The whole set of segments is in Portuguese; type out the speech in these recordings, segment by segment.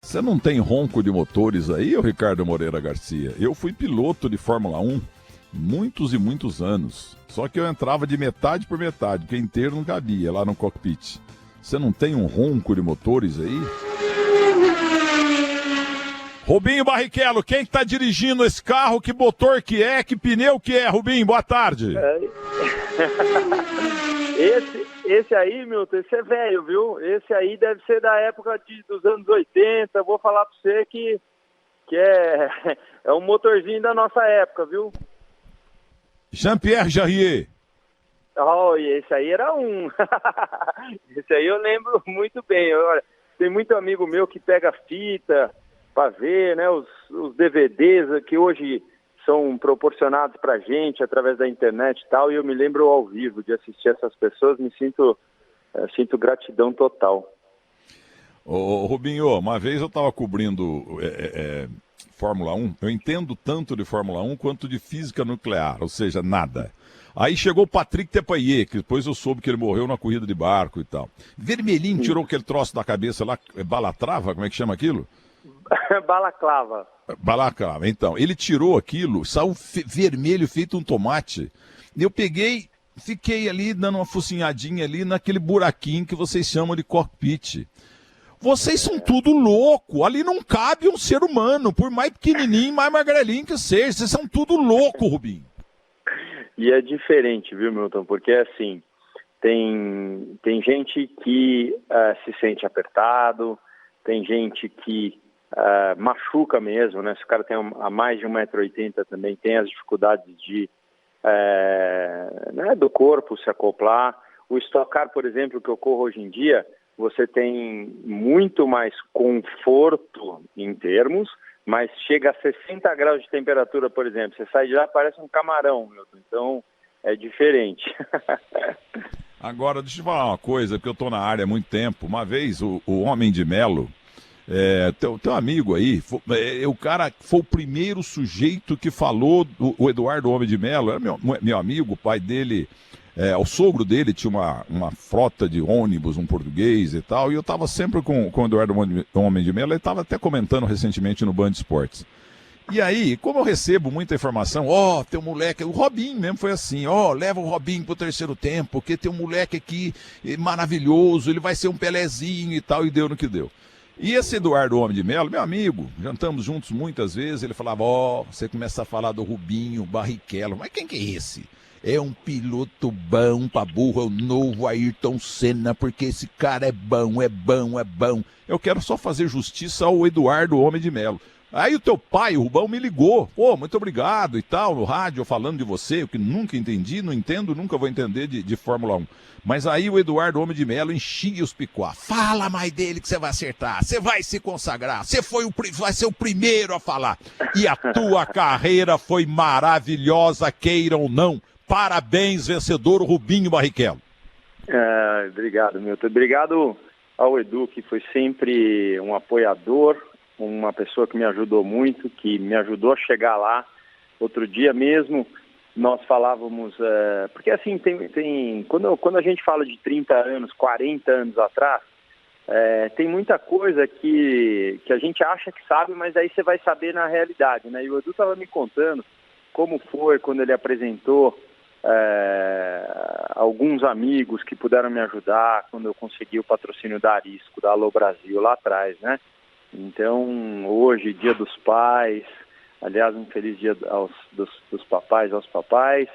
Você não tem ronco de motores aí, ô Ricardo Moreira Garcia? Eu fui piloto de Fórmula 1 muitos e muitos anos. Só que eu entrava de metade por metade, porque inteiro não cabia lá no cockpit. Você não tem um ronco de motores aí? Rubinho Barrichello, quem que tá dirigindo esse carro? Que motor que é? Que pneu que é, Rubinho? Boa tarde. Esse aí, Milton, esse é velho, viu? Esse aí deve ser da época dos anos 80. Vou falar pra você que é um motorzinho da nossa época, viu? Jean-Pierre Jarier. Oh, esse aí era um. Esse aí eu lembro muito bem. Olha, tem muito amigo meu que pega fita para ver, né, os DVDs que hoje são proporcionados pra gente através da internet e tal, e eu me lembro ao vivo de assistir essas pessoas, sinto gratidão total. Ô, Rubinho, uma vez eu estava cobrindo Fórmula 1, eu entendo tanto de Fórmula 1 quanto de física nuclear, ou seja, nada. Aí chegou o Patrick Depailler, que depois eu soube que ele morreu na corrida de barco e tal. Vermelhinho tirou aquele troço da cabeça lá, balatrava, como é que chama aquilo? Balaclava. Balaclava, então. Ele tirou aquilo, saiu vermelho, feito um tomate. Eu peguei, fiquei ali dando uma focinhadinha ali naquele buraquinho que vocês chamam de cockpit. Vocês são tudo louco. Ali não cabe um ser humano, por mais pequenininho, mais magrelinho que seja. Vocês são tudo louco, Rubinho. E é diferente, viu, Milton? Porque, assim, tem gente que se sente apertado, tem gente que machuca mesmo, né? Se o cara tem a mais de 1,80 m também, tem as dificuldades do corpo se acoplar. O Stock Car, por exemplo, que eu corro hoje em dia, você tem muito mais conforto em termos, mas chega a 60 graus de temperatura, por exemplo. Você sai de lá, parece um camarão, Milton. Então, é diferente. Agora, deixa eu te falar uma coisa, porque eu estou na área há muito tempo. Uma vez, o Homem de Melo, teu amigo aí, o cara foi o primeiro sujeito que falou, o Eduardo Homem de Melo, era meu amigo, o pai dele, o sogro dele tinha uma frota de ônibus, um português e tal, e eu estava sempre com o Eduardo Homem de Melo, ele estava até comentando recentemente no Band Esportes. E aí, como eu recebo muita informação, tem um moleque, o Robinho mesmo foi assim, leva o Robinho pro terceiro tempo, porque tem um moleque aqui maravilhoso, ele vai ser um Pelezinho e tal, e deu no que deu. E esse Eduardo Homem de Melo, meu amigo, jantamos juntos muitas vezes, ele falava, você começa a falar do Rubinho Barrichello, mas quem que é esse? É um piloto bom pra burro, é o novo Ayrton Senna, porque esse cara é bom, é bom, é bom. Eu quero só fazer justiça ao Eduardo Homem de Melo. Aí o teu pai, o Rubão, me ligou. Muito obrigado e tal, no rádio, falando de você, o que nunca entendi, não entendo, nunca vou entender de Fórmula 1. Mas aí o Eduardo Homem de Melo enchia os picuá. Fala mais dele que você vai acertar, você vai se consagrar, você vai ser o primeiro a falar. E a tua carreira foi maravilhosa, queira ou não. Parabéns, vencedor Rubinho Barrichello. Obrigado, Milton. Obrigado ao Edu, que foi sempre um apoiador, uma pessoa que me ajudou muito, que me ajudou a chegar lá. Outro dia mesmo, nós falávamos... porque assim, quando a gente fala de 30 anos, 40 anos atrás, tem muita coisa que a gente acha que sabe, mas aí você vai saber na realidade, né? E o Edu estava me contando como foi quando ele apresentou alguns amigos que puderam me ajudar quando eu consegui o patrocínio da Arisco, da Alô Brasil, lá atrás, né? Então, hoje, Dia dos Pais, aliás, um feliz dia dos papais aos papais,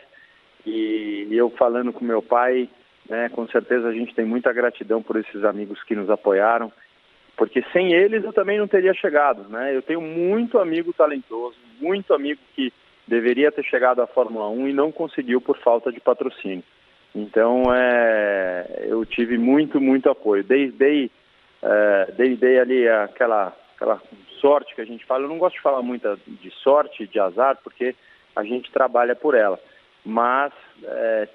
e eu falando com meu pai, né, com certeza a gente tem muita gratidão por esses amigos que nos apoiaram, porque sem eles eu também não teria chegado, né? Eu tenho muito amigo talentoso, muito amigo que deveria ter chegado à Fórmula 1 e não conseguiu por falta de patrocínio. Então, eu tive muito apoio. Dei ali aquela sorte que a gente fala. Eu não gosto de falar muito de sorte, de azar, porque a gente trabalha por ela. Mas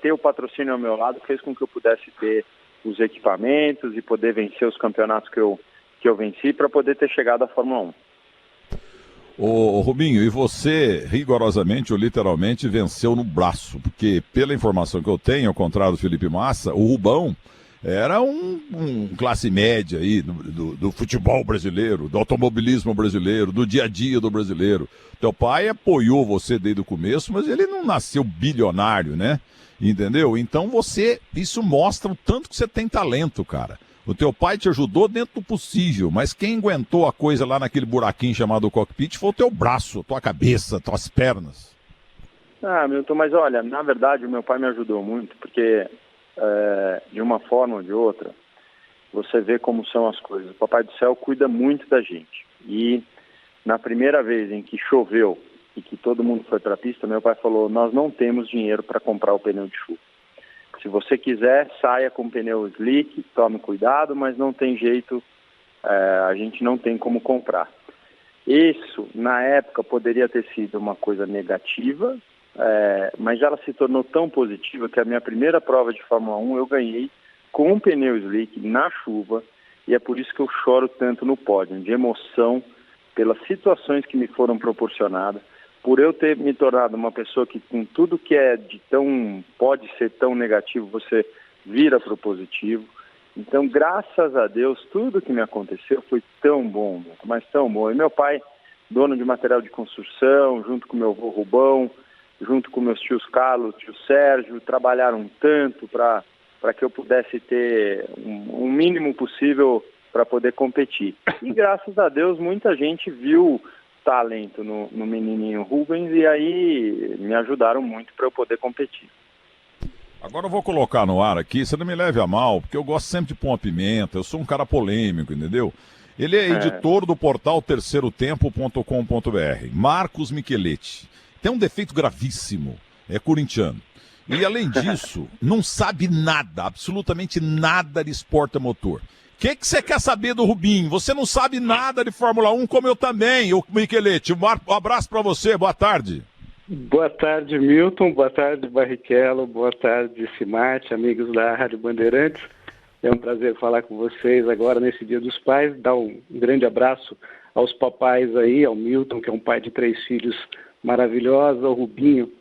ter o patrocínio ao meu lado fez com que eu pudesse ter os equipamentos e poder vencer os campeonatos que eu venci para poder ter chegado à Fórmula 1. Ô Rubinho, e você rigorosamente ou literalmente venceu no braço, porque pela informação que eu tenho, ao contrário do Felipe Massa, o Rubão era um classe média aí do futebol brasileiro, do automobilismo brasileiro, do dia a dia do brasileiro. Teu pai apoiou você desde o começo, mas ele não nasceu bilionário, né? Entendeu? Então isso mostra o tanto que você tem talento, cara. O teu pai te ajudou dentro do possível, mas quem aguentou a coisa lá naquele buraquinho chamado cockpit foi o teu braço, tua cabeça, tuas pernas. Milton, mas olha, na verdade o meu pai me ajudou muito, porque de uma forma ou de outra, você vê como são as coisas. O Papai do Céu cuida muito da gente. E na primeira vez em que choveu e que todo mundo foi para a pista, meu pai falou, nós não temos dinheiro para comprar o pneu de chuva. Se você quiser, saia com pneu slick, tome cuidado, mas não tem jeito, a gente não tem como comprar. Isso, na época, poderia ter sido uma coisa negativa, mas ela se tornou tão positiva que a minha primeira prova de Fórmula 1 eu ganhei com um pneu slick na chuva, e é por isso que eu choro tanto no pódio, de emoção, pelas situações que me foram proporcionadas, por eu ter me tornado uma pessoa que com tudo que pode ser tão negativo, você vira para o positivo. Então, graças a Deus, tudo que me aconteceu foi tão bom, mas tão bom. E meu pai, dono de material de construção, junto com meu avô Rubão, junto com meus tios Carlos, tio Sérgio, trabalharam tanto para que eu pudesse ter um mínimo possível para poder competir. E graças a Deus, muita gente viu talento no menininho Rubens e aí me ajudaram muito para eu poder competir. Agora eu vou colocar no ar aqui, você não me leve a mal, porque eu gosto sempre de pôr uma pimenta, eu sou um cara polêmico, entendeu? Ele é editor do portal terceirotempo.com.br, Marcos Micheletti. Tem um defeito gravíssimo, é corintiano. E além disso, não sabe nada, absolutamente nada de esporte a motor. O que você quer saber do Rubinho? Você não sabe nada de Fórmula 1, como eu também, o Micheletti. Um abraço para você, boa tarde. Boa tarde, Milton. Boa tarde, Barrichello. Boa tarde, Simate, amigos da Rádio Bandeirantes. É um prazer falar com vocês agora nesse Dia dos Pais. Dar um grande abraço aos papais aí, ao Milton, que é um pai de 3 filhos maravilhosos, ao Rubinho,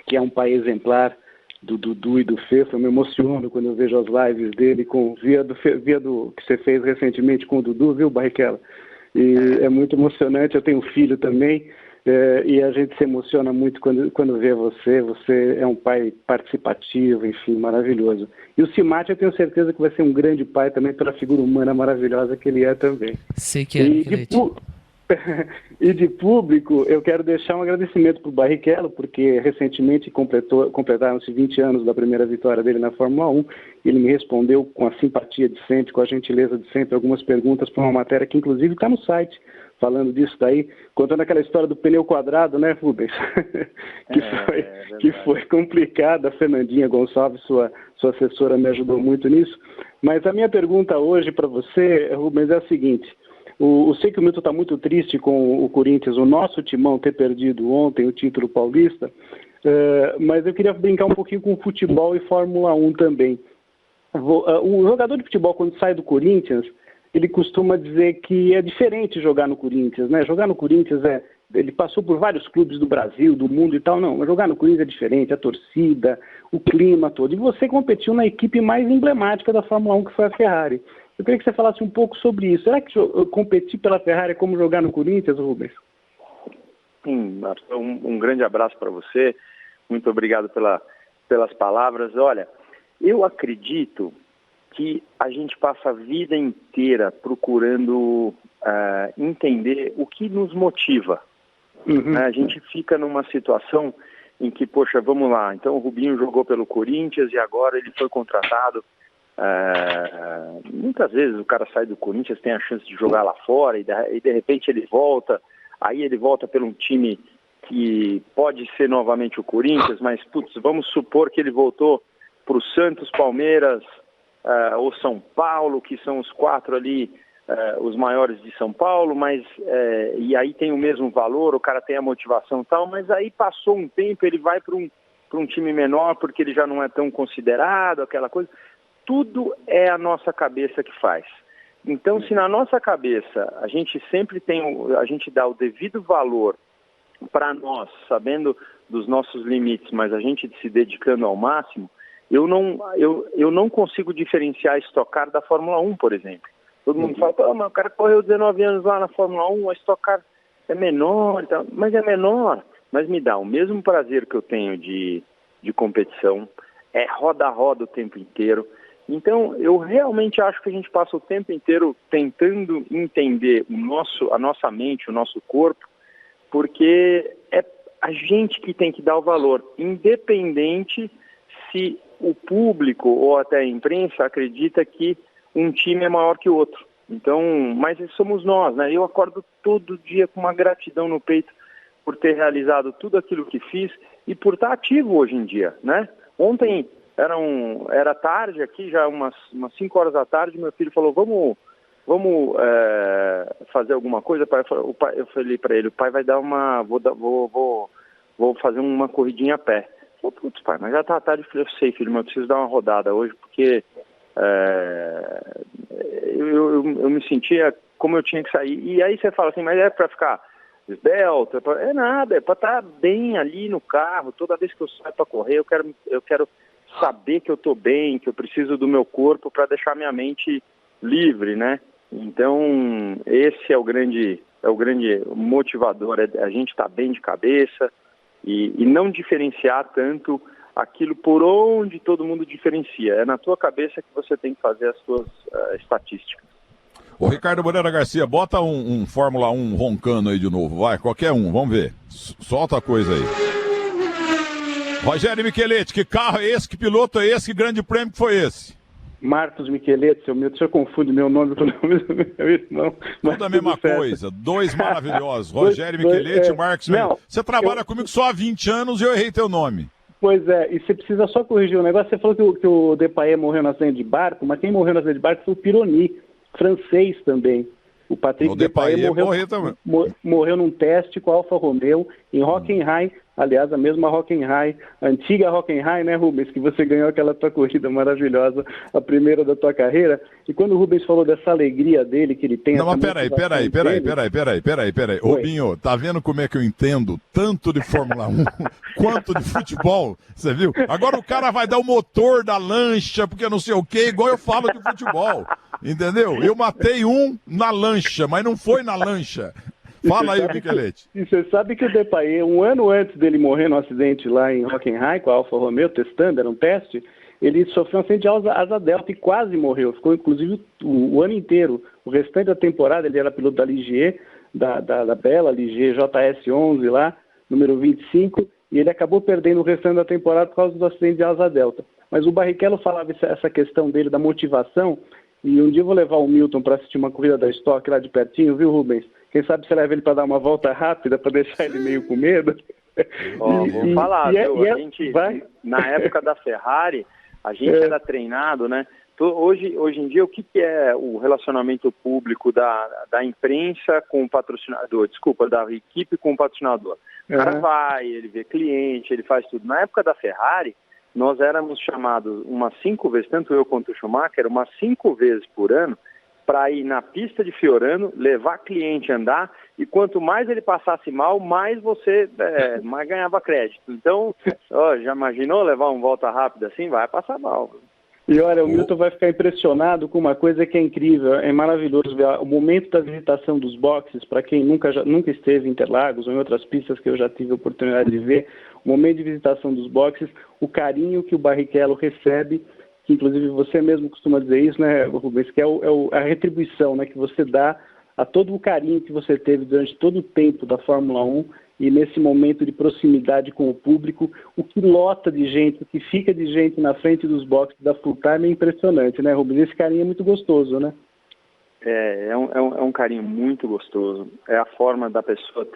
que é um pai exemplar, do Dudu e do Fefa. Eu me emociono quando eu vejo as lives dele via do que você fez recentemente com o Dudu, viu, Barrichello? E é muito emocionante. Eu tenho um filho também, e a gente se emociona muito quando vê você. Você é um pai participativo, enfim, maravilhoso. E o Simate, eu tenho certeza que vai ser um grande pai também, pela figura humana maravilhosa que ele é também. Sei que é, E de público, eu quero deixar um agradecimento para o Barrichello, porque recentemente completaram-se 20 anos da primeira vitória dele na Fórmula 1. Ele me respondeu com a simpatia de sempre, com a gentileza de sempre, algumas perguntas para uma matéria que inclusive está no site, falando disso daí, contando aquela história do pneu quadrado, né, Rubens? que foi complicada. A Fernandinha Gonçalves, sua assessora, me ajudou muito nisso. Mas a minha pergunta hoje para você, Rubens, é a seguinte. Eu sei que o Milton está muito triste com o Corinthians, o nosso timão, ter perdido ontem o título paulista, mas eu queria brincar um pouquinho com futebol e Fórmula 1 também. O jogador de futebol, quando sai do Corinthians, ele costuma dizer que é diferente jogar no Corinthians, né? Jogar no Corinthians ele passou por vários clubes do Brasil, do mundo e tal, não, mas jogar no Corinthians é diferente, a torcida, o clima todo. E você competiu na equipe mais emblemática da Fórmula 1, que foi a Ferrari. Eu queria que você falasse um pouco sobre isso. Será que competir pela Ferrari é como jogar no Corinthians, Rubens? Sim, um grande abraço para você. Muito obrigado pelas palavras. Olha, eu acredito que a gente passa a vida inteira procurando entender o que nos motiva. Uhum. A gente fica numa situação em que, poxa, vamos lá, então o Rubinho jogou pelo Corinthians e agora ele foi contratado. Muitas vezes o cara sai do Corinthians, tem a chance de jogar lá fora e de repente ele volta, aí ele volta por um time que pode ser novamente o Corinthians, mas vamos supor que ele voltou para o Santos, Palmeiras ou São Paulo, que são os 4 ali, os maiores de São Paulo, mas e aí tem o mesmo valor, o cara tem a motivação e tal, mas aí passou um tempo, ele vai para um time menor porque ele já não é tão considerado, aquela coisa. Tudo é a nossa cabeça que faz. Então, se na nossa cabeça a gente sempre a gente dá o devido valor para nós, sabendo dos nossos limites, mas a gente se dedicando ao máximo, eu não consigo diferenciar a Stock Car da Fórmula 1, por exemplo. Todo mundo fala, mas o cara correu 19 anos lá na Fórmula 1, a Stock Car é menor, mas é menor, mas me dá o mesmo prazer que eu tenho de competição, é roda a roda o tempo inteiro. Então, eu realmente acho que a gente passa o tempo inteiro tentando entender a nossa mente, o nosso corpo, porque é a gente que tem que dar o valor, independente se o público ou até a imprensa acredita que um time é maior que o outro. Então, mas somos nós, né? Eu acordo todo dia com uma gratidão no peito por ter realizado tudo aquilo que fiz e por estar ativo hoje em dia, né? Ontem era tarde aqui, já umas 5 horas da tarde, meu filho falou, vamos fazer alguma coisa, pai? Eu falei para ele, o pai vai dar vou fazer uma corridinha a pé. Falei, putz, pai, mas já tá tarde. Eu sei, filho, mas eu preciso dar uma rodada hoje, porque eu me sentia como eu tinha que sair. E aí você fala assim, mas é para ficar esbelto? É nada, é para estar bem ali no carro. Toda vez que eu saio para correr, eu quero saber que eu estou bem, que eu preciso do meu corpo para deixar minha mente livre, né? Então, esse é o grande motivador, a gente estar bem de cabeça e não diferenciar tanto aquilo por onde todo mundo diferencia. É na tua cabeça que você tem que fazer as suas estatísticas. Ô Ricardo Moreira Garcia, bota um Fórmula 1 roncando aí de novo, vai, qualquer um, vamos ver. Solta a coisa aí. Rogério Micheletti, que carro é esse, que piloto é esse, que grande prêmio que foi esse? Marcos Micheletti, o senhor confunde meu nome com o nome do meu irmão. Tudo a mesma coisa, dois maravilhosos, Rogério Micheletti e Marcos Micheletti. Você trabalha comigo só há 20 anos e eu errei teu nome. Pois é, e você precisa só corrigir um negócio. Você falou que o Depailler morreu no acidente de barco, mas quem morreu no acidente de barco foi o Pironi, francês também. O Patrick Depailler morreu num teste com a Alfa Romeo em Hockenheim, aliás, a mesma Hockenheim, a antiga Hockenheim, né, Rubens, que você ganhou aquela tua corrida maravilhosa, a primeira da tua carreira. E quando o Rubens falou dessa alegria dele, que ele tem... Não, mas peraí. Rubinho, tá vendo como é que eu entendo tanto de Fórmula 1 quanto de futebol? Você viu? Agora o cara vai dar o motor da lancha, porque não sei o quê, igual eu falo de futebol. Entendeu? Eu matei um na lancha, mas não foi na lancha. Fala aí, Micheletti. E você sabe que o Depailler, um ano antes dele morrer no acidente lá em Hockenheim, com a Alfa Romeo, testando, era um teste, ele sofreu um acidente de asa delta e quase morreu. Ficou, inclusive, o ano inteiro. O restante da temporada, ele era piloto da Ligier, da bela Ligier JS11 lá, número 25, e ele acabou perdendo o restante da temporada por causa do acidente de asa delta. Mas o Barrichello falava essa questão dele, da motivação, e um dia eu vou levar o Milton para assistir uma corrida da Stock lá de pertinho, viu, Rubens? Quem sabe você leva ele para dar uma volta rápida, para deixar ele meio com medo. Vou falar, a gente, na época da Ferrari, a gente era treinado, né? Hoje em dia, o que é o relacionamento público da imprensa com o patrocinador? Desculpa, da equipe com o patrocinador. O cara vai, ele vê cliente, ele faz tudo. Na época da Ferrari, nós éramos chamados umas 5 vezes, tanto eu quanto o Schumacher, umas 5 vezes por ano, para ir na pista de Fiorano, levar cliente a andar, e quanto mais ele passasse mal, mais você mais ganhava crédito. Então, já imaginou levar uma volta rápida assim? Vai passar mal. E olha, o Milton vai ficar impressionado com uma coisa que é incrível, é maravilhoso ver o momento da visitação dos boxes, para quem nunca esteve em Interlagos ou em outras pistas que eu já tive a oportunidade de ver, o momento de visitação dos boxes, o carinho que o Barrichello recebe, que inclusive você mesmo costuma dizer isso, né, Rubens, que é a retribuição, né, que você dá a todo o carinho que você teve durante todo o tempo da Fórmula 1 e nesse momento de proximidade com o público, o que lota de gente, o que fica de gente na frente dos boxes da Full Time é impressionante, né, Rubens? Esse carinho é muito gostoso, né? É um carinho muito gostoso. É a forma da pessoa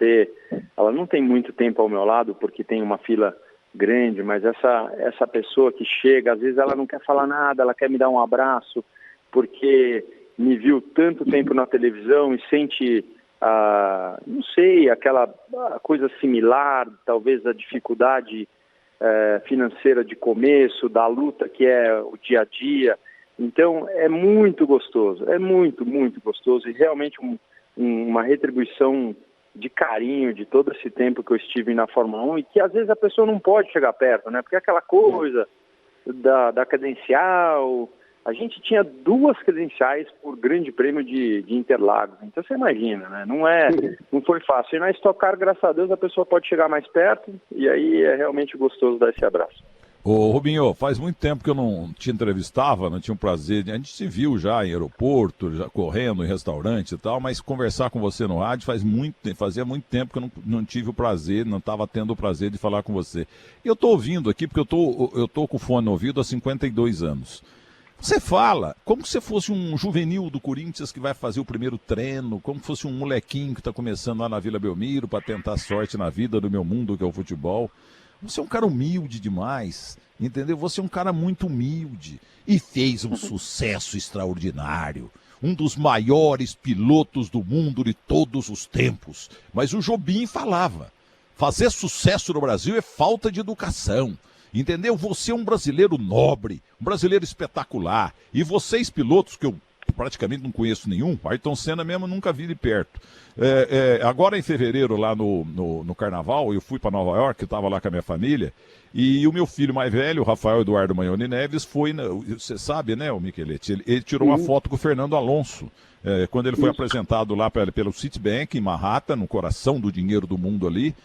ela não tem muito tempo ao meu lado, porque tem uma fila grande, mas essa pessoa que chega, às vezes ela não quer falar nada, ela quer me dar um abraço, porque me viu tanto tempo na televisão e sente, não sei, aquela coisa similar, talvez a dificuldade financeira de começo, da luta que é o dia a dia. Então é muito gostoso, é muito, muito gostoso e realmente uma retribuição de carinho de todo esse tempo que eu estive na Fórmula 1 e que às vezes a pessoa não pode chegar perto, né? Porque é aquela coisa, da credencial. A gente tinha 2 credenciais por grande prêmio de Interlagos. Então você imagina, né? Não foi fácil. E na Stock Car, graças a Deus, a pessoa pode chegar mais perto e aí é realmente gostoso dar esse abraço. Ô Rubinho, faz muito tempo que eu não te entrevistava, não tinha um prazer. A gente se viu já em aeroporto, já correndo em restaurante e tal, mas conversar com você no rádio fazia muito tempo que eu não tive o prazer, não estava tendo o prazer de falar com você. E eu estou ouvindo aqui, porque eu tô com o fone no ouvido há 52 anos. Você fala como se fosse um juvenil do Corinthians que vai fazer o primeiro treino, como se fosse um molequinho que está começando lá na Vila Belmiro para tentar sorte na vida do meu mundo, que é o futebol. Você é um cara humilde demais, entendeu? Você é um cara muito humilde e fez um sucesso extraordinário. Um dos maiores pilotos do mundo de todos os tempos. Mas o Jobim falava, fazer sucesso no Brasil é falta de educação. Entendeu? Você é um brasileiro nobre, um brasileiro espetacular. E vocês pilotos, que eu praticamente não conheço nenhum, Ayrton Senna mesmo nunca vi de perto. Agora em fevereiro, lá no Carnaval, eu fui para Nova York, eu estava lá com a minha família, e o meu filho mais velho, o Rafael Eduardo Magnoni Neves, foi, você sabe, né, o Micheletti, ele tirou uma foto com o Fernando Alonso, quando ele foi apresentado lá pelo Citibank, em Manhattan, no coração do dinheiro do mundo ali,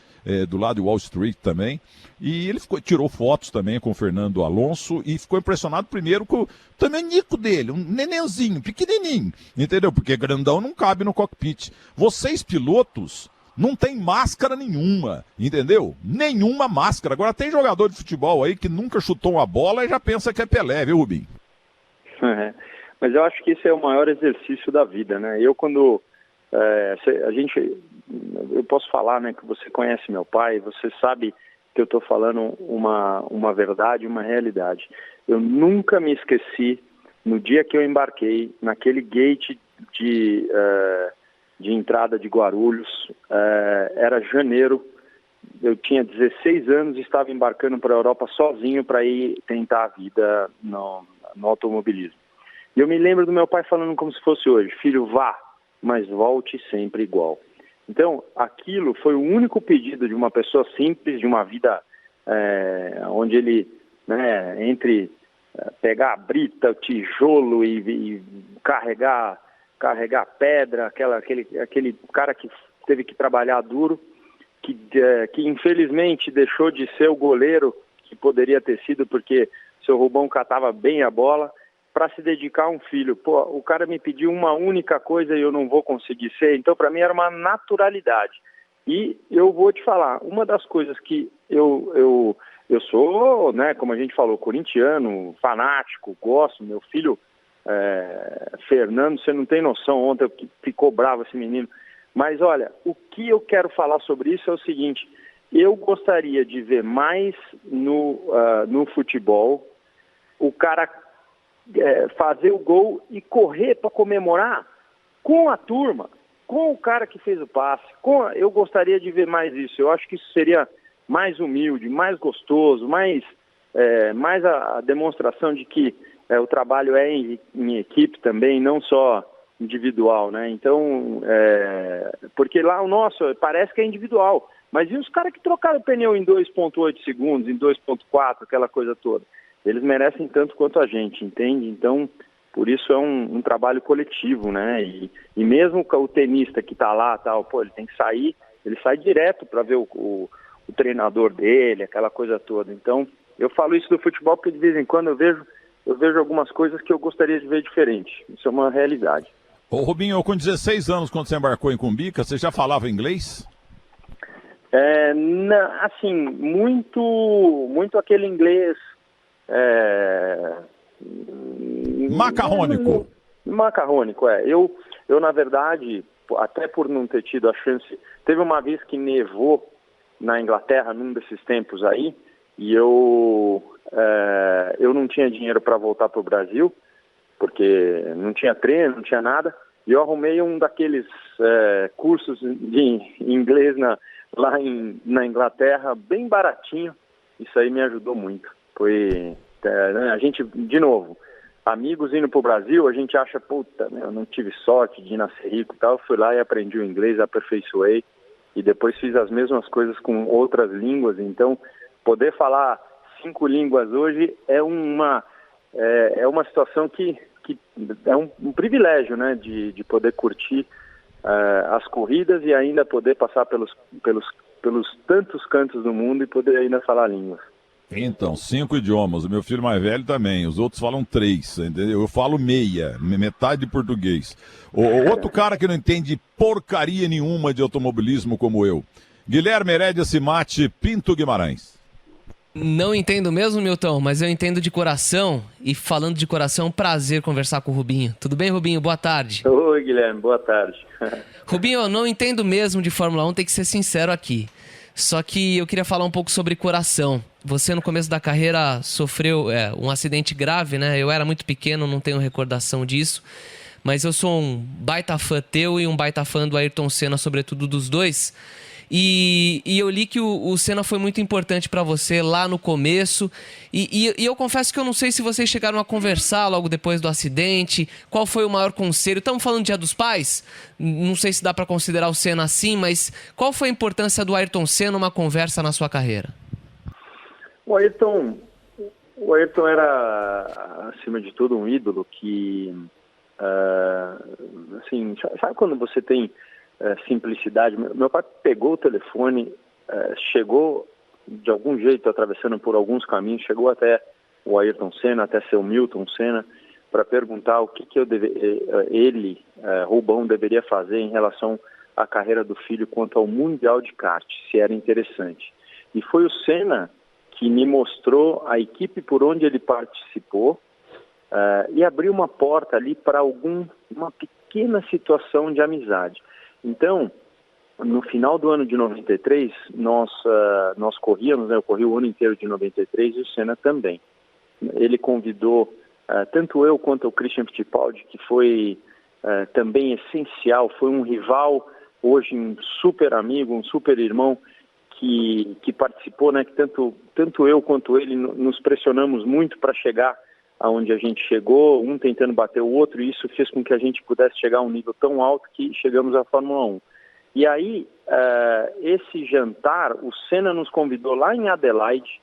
do lado de Wall Street também, e ele tirou fotos também com o Fernando Alonso e ficou impressionado primeiro com o tamanico dele, um nenenzinho, pequenininho, entendeu? Porque grandão não cabe no cockpit. Vocês pilotos não tem máscara nenhuma, entendeu? Nenhuma máscara. Agora tem jogador de futebol aí que nunca chutou uma bola e já pensa que é Pelé, viu, Rubinho? Mas eu acho que esse é o maior exercício da vida, né? Eu eu posso falar, né, que você conhece meu pai, você sabe que eu estou falando uma verdade, uma realidade. Eu nunca me esqueci, no dia que eu embarquei, naquele gate de entrada de Guarulhos, era janeiro, eu tinha 16 anos e estava embarcando para a Europa sozinho para ir tentar a vida no automobilismo. E eu me lembro do meu pai falando como se fosse hoje, filho, vá, mas volte sempre igual. Então, aquilo foi o único pedido de uma pessoa simples, de uma vida onde ele, né, entre pegar a brita, o tijolo e carregar pedra, aquele cara que teve que trabalhar duro, que infelizmente deixou de ser o goleiro que poderia ter sido, porque seu Rubão catava bem a bola, para se dedicar a um filho. Pô, o cara me pediu uma única coisa e eu não vou conseguir ser, então para mim era uma naturalidade. E eu vou te falar, uma das coisas que eu sou, né, como a gente falou, corintiano, fanático, gosto, meu filho Fernando, você não tem noção, ontem ficou bravo esse menino, mas olha, o que eu quero falar sobre isso é o seguinte, eu gostaria de ver mais no futebol o cara fazer o gol e correr para comemorar com a turma, com o cara que fez o passe. Eu gostaria de ver mais isso. Eu acho que isso seria mais humilde, mais gostoso, mais a demonstração de que o trabalho é em equipe também, não só individual, né? Então, porque lá o nosso parece que é individual, mas e os caras que trocaram o pneu em 2,8 segundos, em 2,4, aquela coisa toda? Eles merecem tanto quanto a gente, entende? Então, por isso é um trabalho coletivo, né? E mesmo o tenista que está lá, tal, pô, ele tem que sair, ele sai direto para ver o treinador dele, aquela coisa toda. Então, eu falo isso do futebol porque de vez em quando eu vejo algumas coisas que eu gostaria de ver diferente. Isso é uma realidade. Ô Rubinho, com 16 anos, quando você embarcou em Cumbica, você já falava inglês? Assim, muito aquele inglês... Macarrônico. Macarrônico, Eu, na verdade, até por não ter tido a chance... Teve uma vez que nevou na Inglaterra, num desses tempos aí, e eu não tinha dinheiro para voltar para o Brasil, porque não tinha treino, não tinha nada, e eu arrumei um daqueles cursos de inglês lá na Inglaterra, bem baratinho. Isso aí me ajudou muito. Foi, a gente, de novo, amigos indo para o Brasil, a gente acha, puta, eu não tive sorte de nascer rico e tal, fui lá e aprendi o inglês, aperfeiçoei, e depois fiz as mesmas coisas com outras línguas, então poder falar 5 línguas hoje é uma situação que é um privilégio, né, de poder curtir as corridas e ainda poder passar pelos tantos cantos do mundo e poder ainda falar línguas. Então, 5 idiomas. O meu filho mais velho também. Os outros falam 3, entendeu? Eu falo metade de português. Outro cara que não entende porcaria nenhuma de automobilismo como eu. Guilherme Herédia Cimatti Pinto Guimarães. Não entendo mesmo, Milton, mas eu entendo de coração. E falando de coração, prazer conversar com o Rubinho. Tudo bem, Rubinho? Boa tarde. Oi, Guilherme. Boa tarde. Rubinho, eu não entendo mesmo de Fórmula 1, tem que ser sincero aqui. Só que eu queria falar um pouco sobre coração. Você, no começo da carreira, sofreu um acidente grave, né? Eu era muito pequeno, não tenho recordação disso. Mas eu sou um baita fã teu e um baita fã do Ayrton Senna, sobretudo dos dois. E eu li que o Senna foi muito importante para você lá no começo. E eu confesso que eu não sei se vocês chegaram a conversar logo depois do acidente. Qual foi o maior conselho? Estamos falando do Dia dos Pais? Não sei se dá para considerar o Senna assim, mas qual foi a importância do Ayrton Senna numa conversa na sua carreira? O Ayrton era, acima de tudo, um ídolo que, assim, sabe quando você tem simplicidade? Meu pai pegou o telefone, chegou de algum jeito, atravessando por alguns caminhos, chegou até o Ayrton Senna, até seu Milton Senna, para perguntar o que Rubão, deveria fazer em relação à carreira do filho quanto ao Mundial de kart, se era interessante. E foi o Senna que me mostrou a equipe por onde ele participou e abriu uma porta ali para uma pequena situação de amizade. Então, no final do ano de 93, nós corríamos, né? Eu corri o ano inteiro de 93 e o Senna também. Ele convidou tanto eu quanto o Christian Fittipaldi, que foi também essencial, foi um rival, hoje um super amigo, um super irmão, que participou, né? Que tanto eu quanto ele nos pressionamos muito para chegar aonde a gente chegou, um tentando bater o outro, e isso fez com que a gente pudesse chegar a um nível tão alto que chegamos à Fórmula 1. E aí, esse jantar, o Senna nos convidou lá em Adelaide,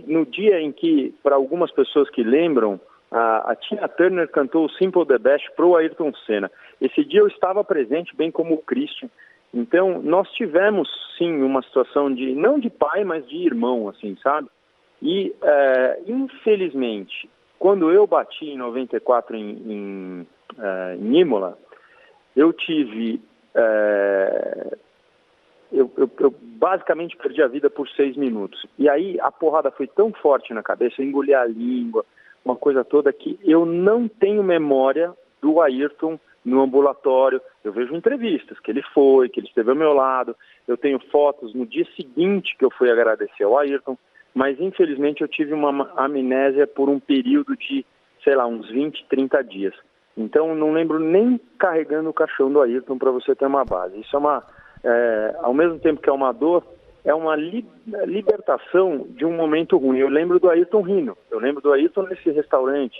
no dia em que, para algumas pessoas que lembram, a Tina Turner cantou o Simple the Best para o Ayrton Senna. Esse dia eu estava presente, bem como o Christian. Então, nós tivemos, sim, uma situação não de pai, mas de irmão, assim, sabe? E, infelizmente, quando eu bati em 94 em Imola, eu tive... Eu basicamente perdi a vida por 6 minutos. E aí a porrada foi tão forte na cabeça, eu engoli a língua, uma coisa toda, que eu não tenho memória do Ayrton no ambulatório. Eu vejo entrevistas que ele esteve ao meu lado, eu tenho fotos no dia seguinte que eu fui agradecer ao Ayrton, mas infelizmente eu tive uma amnésia por um período de, sei lá, uns 20, 30 dias. Então não lembro nem carregando o caixão do Ayrton, para você ter uma base. Isso ao mesmo tempo que é uma dor, é uma libertação de um momento ruim. Eu lembro do Ayrton rindo, eu lembro do Ayrton nesse restaurante.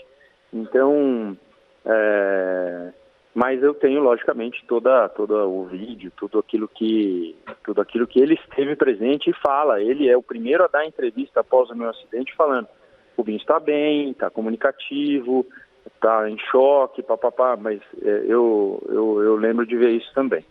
Então, mas eu tenho, logicamente, todo o vídeo, tudo aquilo que ele esteve presente e fala. Ele é o primeiro a dar entrevista após o meu acidente falando: o Rubinho está bem, está comunicativo, está em choque, papapá, mas eu lembro de ver isso também.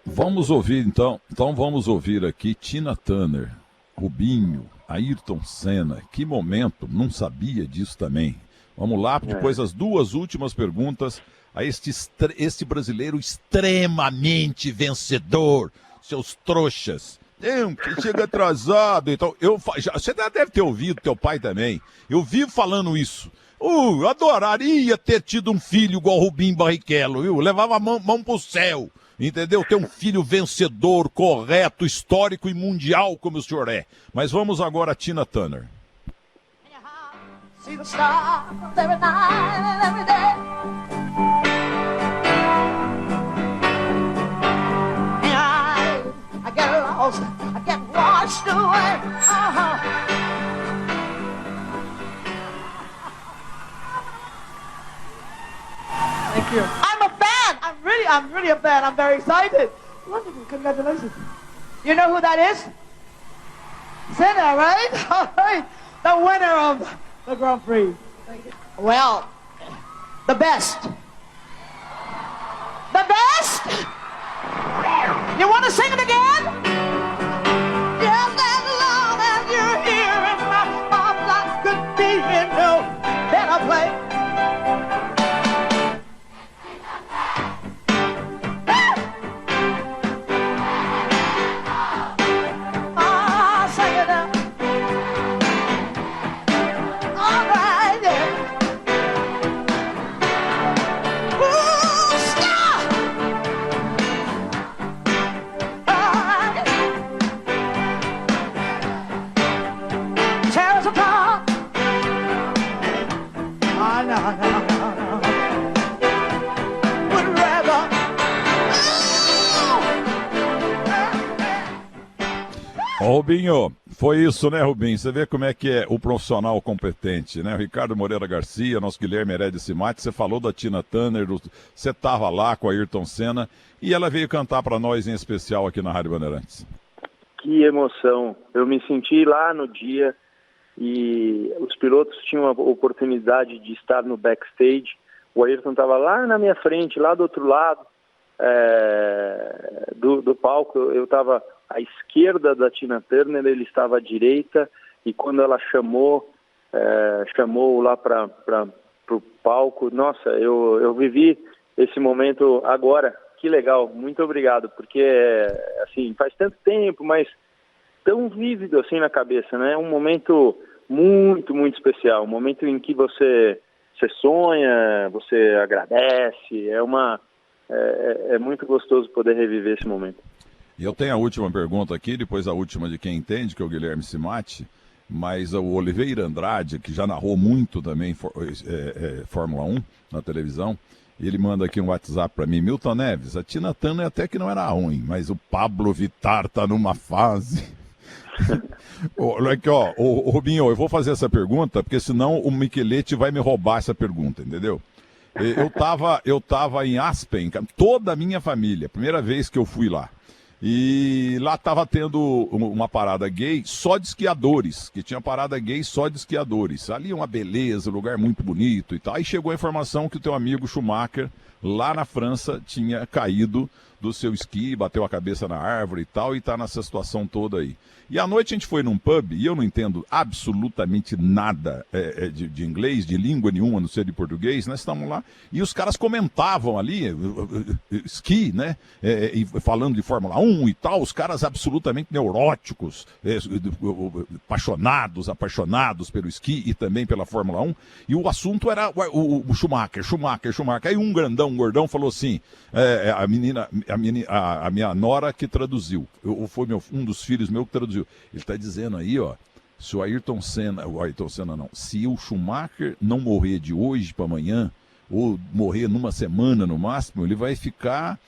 Vamos ouvir, então vamos ouvir aqui Tina Turner, Rubinho, Ayrton Senna. Que momento, não sabia disso também. Vamos lá, depois as 2 últimas perguntas a este brasileiro extremamente vencedor, seus trouxas. Que chega atrasado, então você deve ter ouvido, teu pai também. Eu vivo falando isso. Adoraria ter tido um filho igual Rubinho Barrichello, viu? Levava a mão pro céu, entendeu? Ter um filho vencedor, correto, histórico e mundial como o senhor é. Mas vamos agora a Tina Turner. See the stars every night and every day. And I get lost, I get washed away. Thank you. I'm a fan. I'm really a fan. I'm very excited. Wonderful. Congratulations. You know who that is? Senna, right? All right. The winner of the Grand Prix. Well, the best. The best? You want to sing it again? Just as long as you're here in my arms, I could be in no better place. Sing it out. All right, yeah. Ooh, stop! Tear us apart. Oh, no. Would rather. Ô, Rubinho, foi isso, né, Rubinho? Você vê como é que é o profissional competente, né? O Ricardo Moreira Garcia, nosso Guilherme Heredia Simati, você falou da Tina Turner, você estava lá com a Ayrton Senna e ela veio cantar para nós em especial aqui na Rádio Bandeirantes. Que emoção. Eu me senti lá no dia e os pilotos tinham a oportunidade de estar no backstage. O Ayrton estava lá na minha frente, lá do outro lado do palco. Eu estava à esquerda da Tina Turner, ele estava à direita, e quando ela chamou lá para o palco, nossa, eu vivi esse momento agora. Que legal, muito obrigado, porque assim, faz tanto tempo, mas tão vívido assim na cabeça, né? É um momento muito, muito especial, um momento em que você sonha, você agradece, é muito gostoso poder reviver esse momento. E eu tenho a última pergunta aqui, depois a última de quem entende, que é o Guilherme Simati, mas o Oliveira Andrade, que já narrou muito também Fórmula 1 na televisão, ele manda aqui um WhatsApp para mim: Milton Neves, a Tina Turner até que não era ruim, mas o Pablo Vittar tá numa fase. Olha aqui, ó, o Rubinho, eu vou fazer essa pergunta, porque senão o Michelete vai me roubar essa pergunta, entendeu? Eu tava em Aspen, toda a minha família, primeira vez que eu fui lá. E lá estava tendo uma parada gay só de esquiadores, que tinha parada gay só de esquiadores. Ali uma beleza, lugar muito bonito e tal. Aí chegou a informação que o teu amigo Schumacher, lá na França, tinha caído do seu esqui, bateu a cabeça na árvore e tal, e está nessa situação toda aí. E à noite a gente foi num pub, e eu não entendo absolutamente nada de inglês, de língua nenhuma, não sei de português, nós estávamos lá, e os caras comentavam ali, esqui, né, e falando de Fórmula 1 e tal, os caras absolutamente neuróticos, apaixonados pelo esqui e também pela Fórmula 1, e o assunto era o Schumacher. Aí um gordão falou assim, a minha nora que traduziu, foi um dos filhos meus que traduziu. Ele está dizendo aí, ó, se se o Schumacher não morrer de hoje para amanhã, ou morrer numa semana no máximo, ele vai ficar,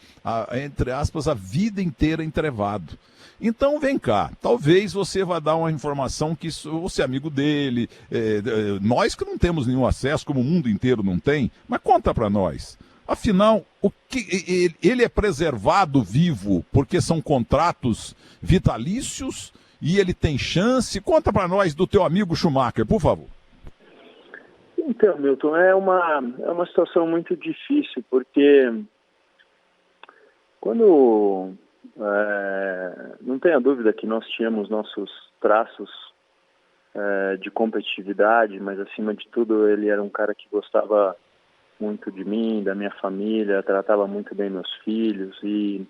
entre aspas, a vida inteira entrevado. Então vem cá, talvez você vá dar uma informação que você é amigo dele, nós que não temos nenhum acesso, como o mundo inteiro não tem, mas conta para nós. Afinal, ele é preservado vivo porque são contratos vitalícios e ele tem chance? Conta para nós do teu amigo Schumacher, por favor. Então, Milton, é uma situação muito difícil, porque quando não tenha dúvida que nós tínhamos nossos traços de competitividade, mas acima de tudo ele era um cara que gostava muito de mim, da minha família, tratava muito bem meus filhos, e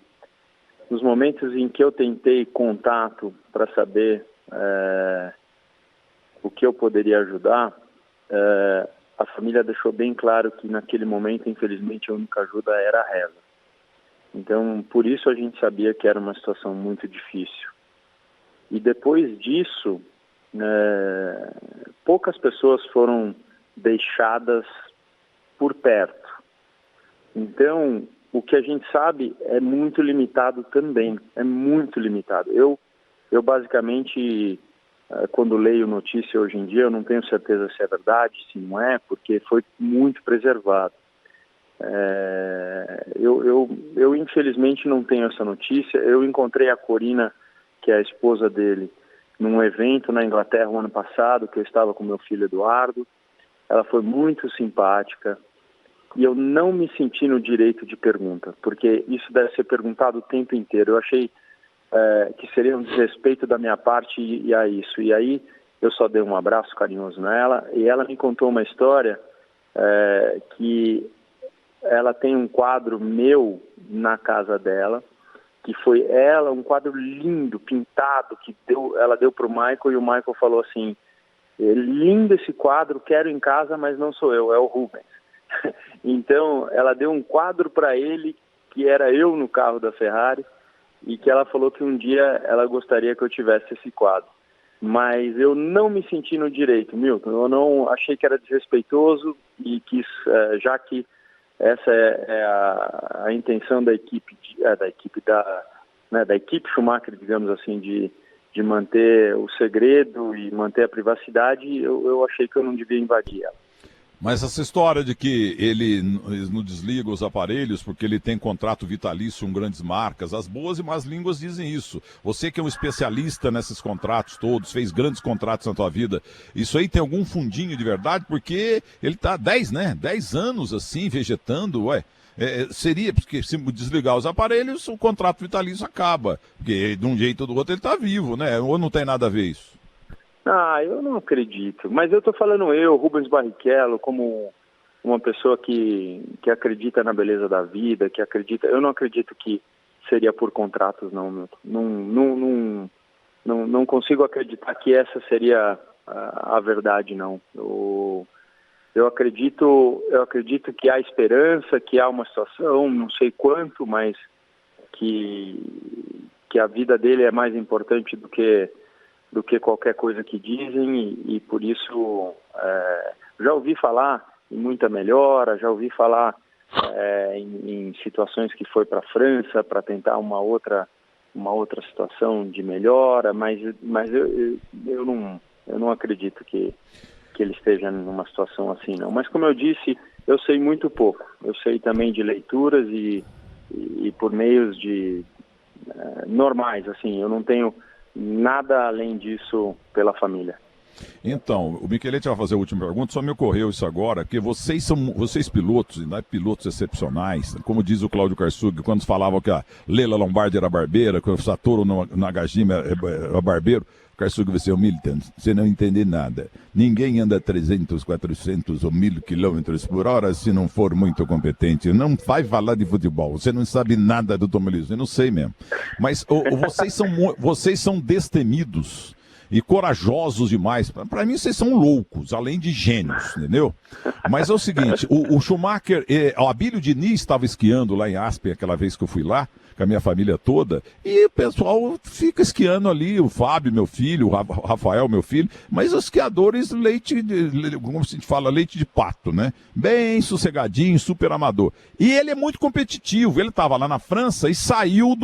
nos momentos em que eu tentei contato para saber o que eu poderia ajudar, a família deixou bem claro que naquele momento, infelizmente, a única ajuda era a reza. Então, por isso a gente sabia que era uma situação muito difícil. E depois disso, poucas pessoas foram deixadas por perto. Então, o que a gente sabe é muito limitado também, é muito limitado. Eu basicamente, quando leio notícia hoje em dia, eu não tenho certeza se é verdade, se não é, porque foi muito preservado. Eu infelizmente não tenho essa notícia. Eu encontrei a Corina, que é a esposa dele, num evento na Inglaterra o ano passado, que eu estava com meu filho Eduardo. Ela foi muito simpática e eu não me senti no direito de pergunta, porque isso deve ser perguntado o tempo inteiro. Eu achei que seria um desrespeito da minha parte e a isso. E aí eu só dei um abraço carinhoso nela e ela me contou uma história que ela tem um quadro meu na casa dela, que foi um quadro lindo, pintado, que ela deu para o Michael e o Michael falou assim: lindo esse quadro, quero em casa, mas não sou eu, é o Rubens. Então ela deu um quadro para ele, que era eu no carro da Ferrari, e que ela falou que um dia ela gostaria que eu tivesse esse quadro. Mas eu não me senti no direito, Milton. Eu não achei que era desrespeitoso e quis, já que essa é a intenção da equipe Schumacher, digamos assim, de manter o segredo e manter a privacidade, eu achei que eu não devia invadir ela. Mas essa história de que ele não desliga os aparelhos porque ele tem contrato vitalício com grandes marcas, as boas e más línguas dizem isso. Você que é um especialista nesses contratos todos, fez grandes contratos na tua vida, isso aí tem algum fundinho de verdade? Porque ele tá 10 anos assim, vegetando, seria, porque se desligar os aparelhos, o contrato vitalício acaba. Porque de um jeito ou do outro ele tá vivo, né? Ou não tem nada a ver isso? Eu não acredito. Mas eu estou falando Rubens Barrichello, como uma pessoa que acredita na beleza da vida, que acredita... Eu não acredito que seria por contratos, não, Milton. Não consigo acreditar que essa seria a verdade, não. Eu acredito que há esperança, que há uma situação, não sei quanto, mas que a vida dele é mais importante do que qualquer coisa que dizem e por isso já ouvi falar em muita melhora, já ouvi falar em situações que foi para a França para tentar uma outra situação de melhora, mas eu não acredito que ele esteja numa situação assim, não. Mas como eu disse, eu sei muito pouco. Eu sei também de leituras e por meios normais, assim, eu não tenho nada além disso pela família. Então, o Micheletti vai fazer a última pergunta, só me ocorreu isso agora, que vocês pilotos, ainda pilotos excepcionais, como diz o Cláudio Karsug, quando falavam que a Leila Lombardi era barbeira, que o Satoru Nagashima era barbeiro, o Karsug vai ser o Milton, você não entende nada. Ninguém anda 300, 400 ou 1000 km por hora se não for muito competente. Não vai falar de futebol, você não sabe nada do automobilismo, eu não sei mesmo. Mas vocês são destemidos e corajosos demais. Para mim, vocês são loucos, além de gênios, entendeu? Mas é o seguinte, o Schumacher, o Abílio Diniz estava esquiando lá em Aspen, aquela vez que eu fui lá, com a minha família toda, e o pessoal fica esquiando ali, o Fábio, meu filho, o Rafael, meu filho, mas os esquiadores como se fala, leite de pato, né? Bem sossegadinho, super amador. E ele é muito competitivo, ele estava lá na França e saiu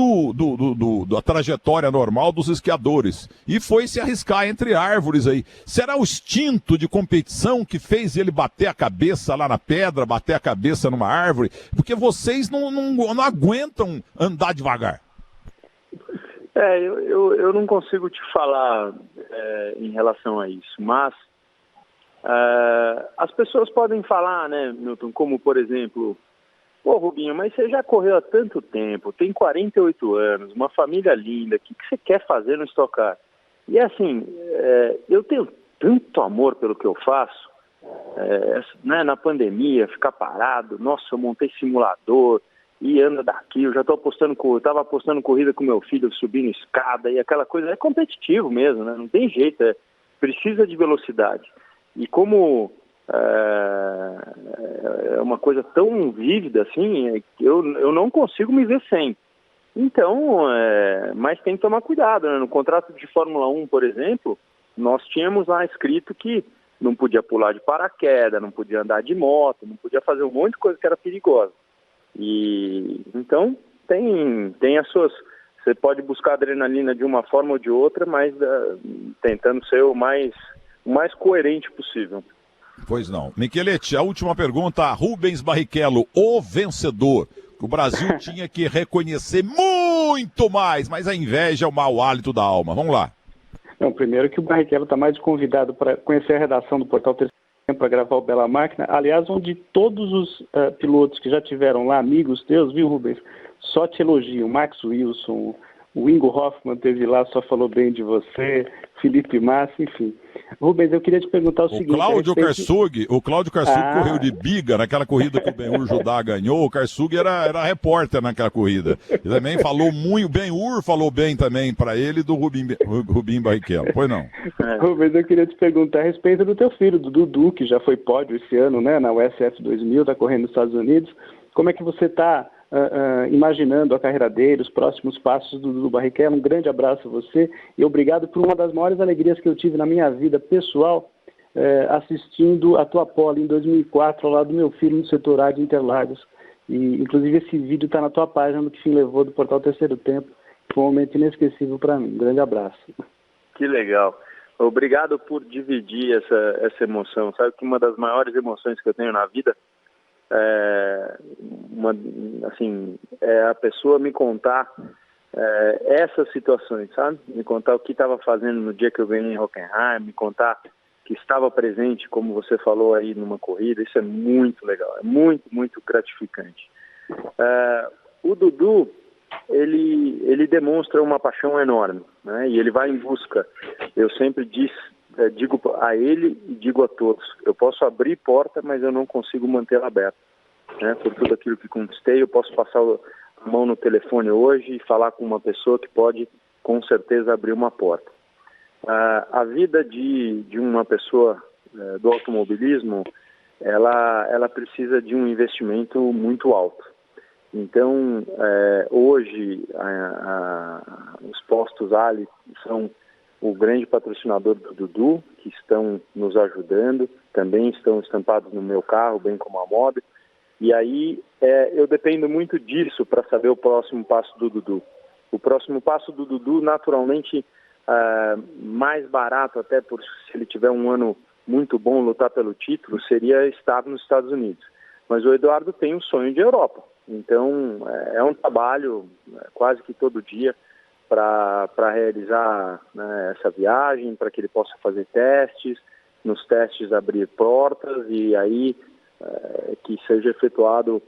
da trajetória normal dos esquiadores, e foi se arriscar entre árvores aí. Será o instinto de competição que fez ele bater a cabeça lá na pedra, bater a cabeça numa árvore? Porque vocês não aguentam andar devagar. Eu não consigo te falar em relação a isso, mas as pessoas podem falar, né, Milton, como por exemplo, Rubinho, mas você já correu há tanto tempo, tem 48 anos, uma família linda, o que você quer fazer no Stock Car? E assim, eu tenho tanto amor pelo que eu faço, né, na pandemia, ficar parado, nossa, eu montei simulador, e anda daqui, eu já estava apostando corrida com meu filho, subindo escada, e aquela coisa, é competitivo mesmo, né? Não tem jeito, precisa de velocidade. E como é uma coisa tão vívida assim, eu não consigo me ver sem. Então, mas tem que tomar cuidado, né? No contrato de Fórmula 1, por exemplo, nós tínhamos lá escrito que não podia pular de paraquedas, não podia andar de moto, não podia fazer um monte de coisa que era perigosa. E então tem as suas. Você pode buscar adrenalina de uma forma ou de outra, mas tentando ser o mais coerente possível. Pois não. Micheletti, a última pergunta, Rubens Barrichello, o vencedor. O Brasil tinha que reconhecer muito mais, mas a inveja é o mau hálito da alma. Vamos lá. Não, primeiro que o Barrichello está mais de convidado para conhecer a redação do Portal Terceiro Tempo para gravar o Bela Máquina. Aliás, onde todos os pilotos que já tiveram lá, amigos teus, viu, Rubens, só te elogiam. Max Wilson, o Ingo Hoffmann teve lá, só falou bem de você, Felipe Massa, enfim. Rubens, eu queria te perguntar o seguinte... O Cláudio Karsug correu de biga naquela corrida que o Ben-Hur Judá ganhou. O Karsug era repórter naquela corrida. Ele também falou muito, o Ben-Hur falou bem também para ele do Rubinho Barrichello. Pois não? Rubens, eu queria te perguntar a respeito do teu filho, do Dudu, que já foi pódio esse ano, né, na USF 2000, está correndo nos Estados Unidos. Como é que você está imaginando a carreira dele, os próximos passos do Dudu Barrichello? Um grande abraço a você e obrigado por uma das maiores alegrias que eu tive na minha vida pessoal, assistindo a tua pole em 2004 ao lado do meu filho no setor A de Interlagos. E, inclusive, esse vídeo está na tua página, no Que Fim Levou, do Portal Terceiro Tempo. Foi um momento inesquecível para mim. Um grande abraço. Que legal. Obrigado por dividir essa emoção. Sabe que uma das maiores emoções que eu tenho na vida é a pessoa me contar essas situações, sabe? Me contar o que estava fazendo no dia que eu ganhei em Hockenheim, me contar que estava presente, como você falou aí, numa corrida. Isso é muito legal, é muito, muito gratificante. O Dudu, ele demonstra uma paixão enorme, né? E ele vai em busca. Eu sempre digo a ele e digo a todos, eu posso abrir porta, mas eu não consigo mantê-la aberta, né? Por tudo aquilo que conquistei, eu posso passar a mão no telefone hoje e falar com uma pessoa que pode, com certeza, abrir uma porta. A vida de uma pessoa do automobilismo, ela precisa de um investimento muito alto. Então, hoje, os postos Ali são o grande patrocinador do Dudu, que estão nos ajudando, também estão estampados no meu carro, bem como a moda. E aí eu dependo muito disso para saber o próximo passo do Dudu. O próximo passo do Dudu, naturalmente, mais barato, até por se ele tiver um ano muito bom, lutar pelo título, seria estar nos Estados Unidos. Mas o Eduardo tem um sonho de Europa. Então, é um trabalho quase que todo dia para realizar, né, essa viagem, para que ele possa fazer testes, nos testes abrir portas e aí que seja efetuado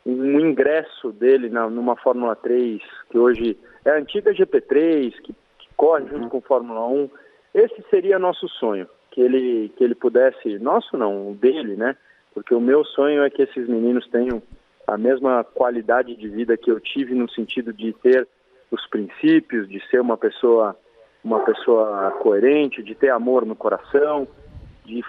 um ingresso dele numa Fórmula 3, que hoje é a antiga GP3, que corre junto com Fórmula 1. Esse seria nosso sonho, que ele pudesse, nosso não, o dele, né? Porque o meu sonho é que esses meninos tenham a mesma qualidade de vida que eu tive, no sentido de ter os princípios, de ser uma pessoa coerente, de ter amor no coração, de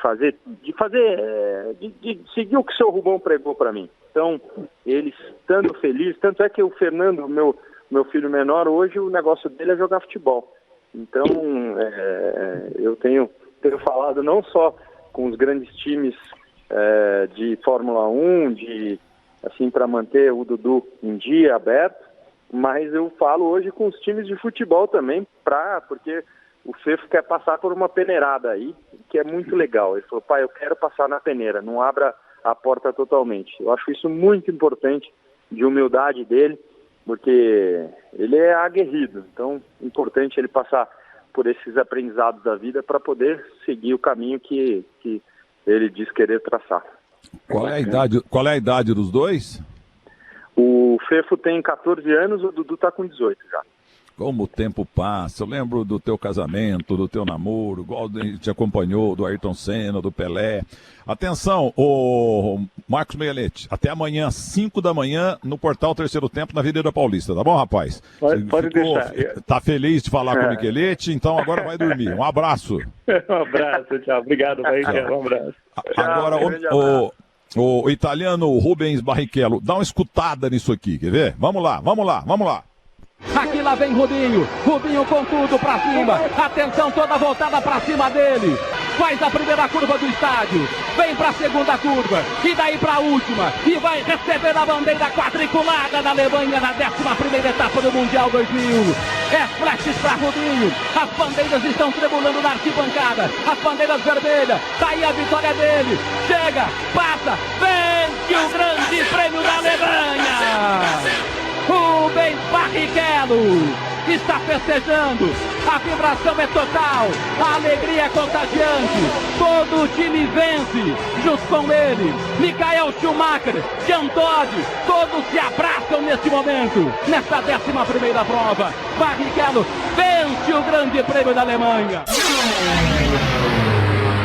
seguir o que o seu Rubão pregou para mim. Então, eles estando felizes, tanto é que o Fernando, meu filho menor, hoje o negócio dele é jogar futebol. Então, eu tenho falado não só com os grandes times de Fórmula 1, assim, para manter o Dudu em dia, aberto, mas eu falo hoje com os times de futebol também, porque o Fefo quer passar por uma peneirada aí, que é muito legal. Ele falou, pai, eu quero passar na peneira, não abra a porta totalmente. Eu acho isso muito importante, de humildade dele, porque ele é aguerrido. Então, é importante ele passar por esses aprendizados da vida para poder seguir o caminho que ele diz querer traçar. Qual é a idade dos dois? O Fefo tem 14 anos, o Dudu está com 18 já. Como o tempo passa, eu lembro do teu casamento, do teu namoro, igual a gente acompanhou, do Ayrton Senna, do Pelé. Atenção, o Marcos Meireles, até amanhã, 5 da manhã, no Portal Terceiro Tempo, na Avenida Paulista, tá bom, rapaz? Pode deixar. Tá feliz de falar com o Michelete, então agora vai dormir. Um abraço. Um abraço, tchau. Obrigado, Barrichello, um abraço. Agora, o italiano Rubens Barrichello, dá uma escutada nisso aqui, quer ver? Vamos lá. Aqui lá vem Rubinho com tudo pra cima, atenção toda voltada pra cima dele, faz a primeira curva do estádio, vem pra segunda curva, e daí pra última, e vai receber a bandeira quadriculada da Alemanha na 11ª etapa do Mundial 2000, flashes pra Rubinho, as bandeiras estão tremulando na arquibancada, as bandeiras vermelhas, tá aí a vitória dele, chega, passa, vence o grande prêmio da Alemanha! Rubens Barrichello está festejando, A vibração é total, a alegria é contagiante. Todo o time vence, junto com ele. Michael Schumacher, Jean Todt, todos se abraçam neste momento. Nesta 11ª prova, Barrichello vence o Grande Prêmio da Alemanha.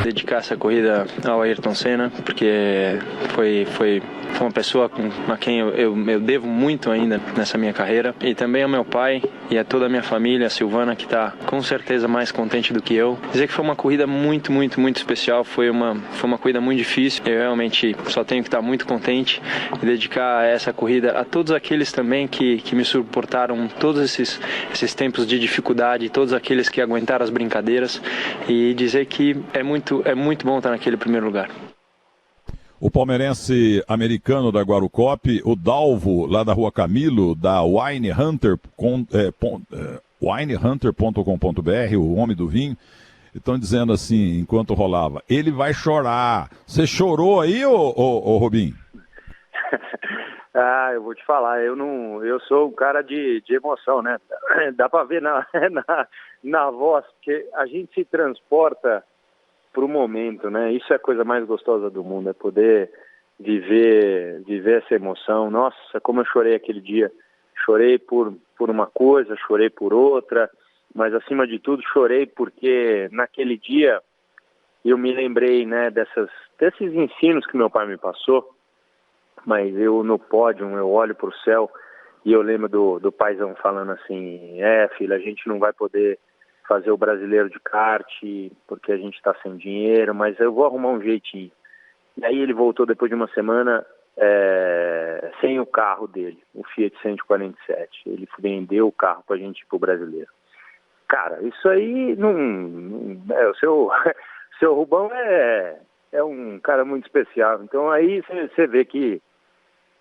Dedicar essa corrida ao Ayrton Senna, porque foi uma pessoa a quem eu devo muito ainda nessa minha carreira, e também ao meu pai e a toda a minha família, a Silvana, que está com certeza mais contente do que eu. Dizer que foi uma corrida muito, muito, muito especial, foi uma corrida muito difícil. Eu realmente só tenho que estar muito contente e dedicar essa corrida a todos aqueles também que me suportaram todos esses tempos de dificuldade, todos aqueles que aguentaram as brincadeiras, e dizer que é muito bom estar naquele primeiro lugar. O palmeirense americano da Guarucop, o Dalvo, lá da Rua Camilo, da winehunter.com.br, o homem do vinho, estão dizendo assim, enquanto rolava, ele vai chorar. Você chorou aí, ô Robinho? Eu vou te falar, eu sou um cara de emoção, né? Dá pra ver na voz, porque a gente se transporta pro momento, né? Isso é a coisa mais gostosa do mundo, é poder viver essa emoção. Nossa, como eu chorei aquele dia. Chorei por uma coisa, chorei por outra, mas acima de tudo chorei porque naquele dia eu me lembrei, né, desses ensinos que meu pai me passou, mas eu no pódio, eu olho pro céu e eu lembro do paizão falando assim, filho, a gente não vai poder fazer o brasileiro de kart, porque a gente está sem dinheiro, mas eu vou arrumar um jeitinho. E aí ele voltou depois de uma semana sem o carro dele, o Fiat 147. Ele vendeu o carro para a gente ir pro brasileiro. Cara, isso aí o seu Rubão é um cara muito especial. Então aí você vê que